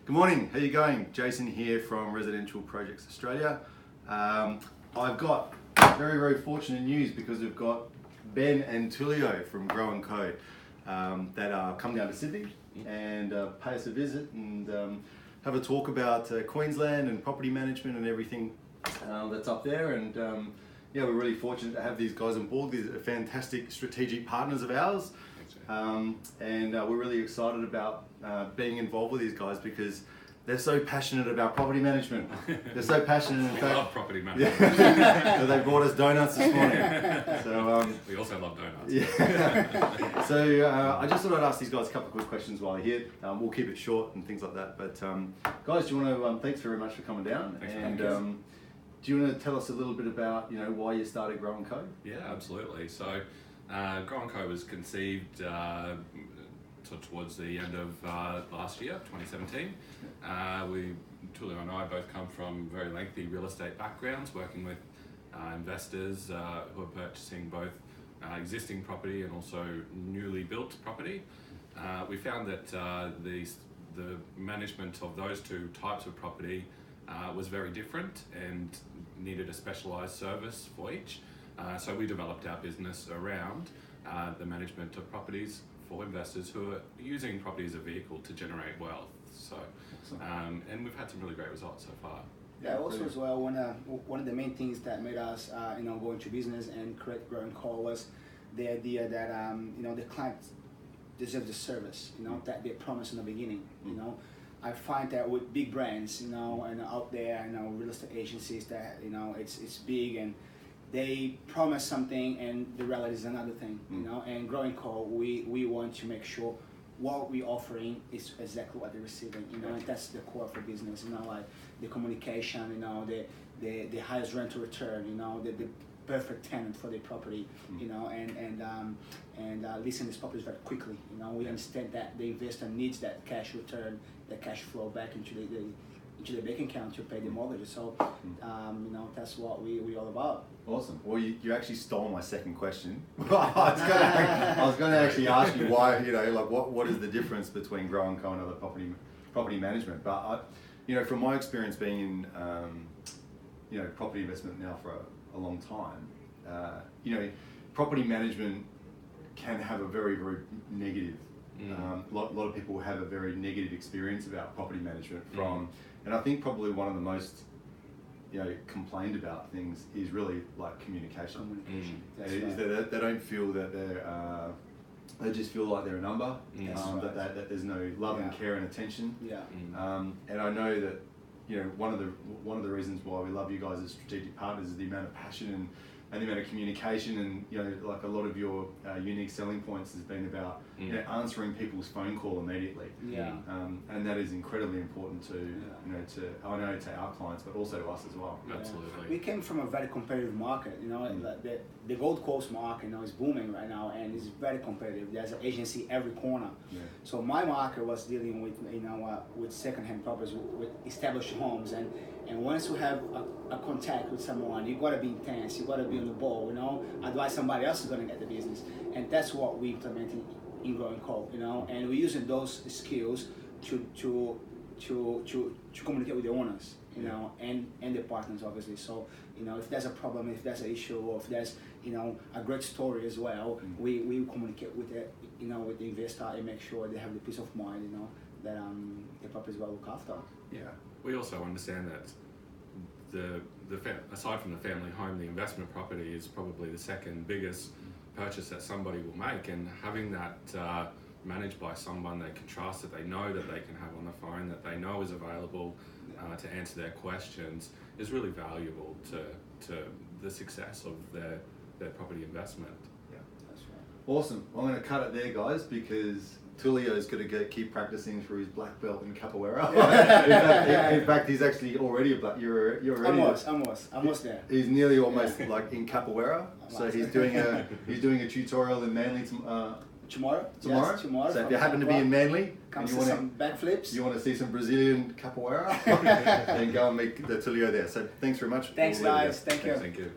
Good morning, how you going? Jason here from Residential Projects Australia. I've got very fortunate news because we've got Ben and Tulio from Grow&Co that are come down to Sydney and pay us a visit and have a talk about Queensland and property management and everything that's up there. And yeah, we're really fortunate to have these guys on board. These are fantastic strategic partners of ours. And we're really excited about being involved with these guys because they're so passionate about property management. They're so passionate. In fact, love property management. Yeah. So they brought us donuts this morning. So we also love donuts. Yeah. So I just thought I'd ask these guys a couple of quick questions while you're here. We'll keep it short and things like that. But guys, do you want to? Thanks very much for coming down. Thanks and do you want to tell us a little bit about why you started Grow&Co? Yeah, absolutely. So Grow&Co was conceived towards the end of last year, 2017. Tulio and I both come from very lengthy real estate backgrounds, working with investors who are purchasing both existing property and also newly built property. We found that the management of those two types of property was very different and needed a specialised service for each. So we developed our business around the management of properties for investors who are using property as a vehicle to generate wealth. So, and we've had some really great results so far. Yeah, also as well, one of the main things that made us, go into business and create Grow&Co was the idea that, the clients deserve the service, that they promised in the beginning, I find that with big brands, and out there, real estate agencies that, it's big and they promise something and the reality is another thing, and Grow&Co, we want to make sure what we're offering is exactly what they're receiving, and that's the core for business, like the communication, the highest rental return, the perfect tenant for the property, and leasing these properties very quickly, we understand that the investor needs that cash return, the cash flow back into the bank account to pay the mortgage. So, that's what we all about. Awesome. Well, you actually stole my second question. I was going to actually ask you why, what is the difference between Grow&Co and other property management? But from my experience being in, property investment now for a long time, property management can have a very negative. A lot of people have a very negative experience about property management and I think probably one of the most complained about things is really like communication. That they don't feel that they just feel like they're a number. That there's no love and care and attention. And I know that one of the reasons why we love you guys as strategic partners is the amount of passion and the amount of communication, and like a lot of your unique selling points has been about answering people's phone call immediately. And that is incredibly important to our clients, but also to us as well. Absolutely. We came from a very competitive market. Like the Gold Coast market is booming right now, and it's very competitive. There's an agency every corner. So my market was dealing with with second-hand properties, with established homes, and once you have a contact with someone, you gotta be intense, you gotta be on the ball, otherwise somebody else is gonna get the business. And that's what we implemented in Grow&Co, and we're using those skills to communicate with the owners, and the partners obviously. So, if there's a problem, if there's an issue, or if there's, a great story as well, we communicate with with the investor and make sure they have the peace of mind, that the property is well looked after. Yeah. We also understand that aside from the family home, the investment property is probably the second biggest purchase that somebody will make, and having that managed by someone they can trust, that they know that they can have on the phone, that they know is available to answer their questions, is really valuable to the success of their property investment. Yeah, that's right. Awesome. I'm going to cut it there, guys, because Tulio's going to keep practicing for his black belt in capoeira. in fact, he's actually already a black. You're already. Almost there. He's nearly almost like in capoeira. So he's doing a tutorial in Manly tomorrow. Yes, tomorrow. So if you happen to be in Manly, and you want some backflips, you want to see some Brazilian capoeira, then go and meet the Tulio there. So thanks very much. Thanks, guys. Thank you. Thank you.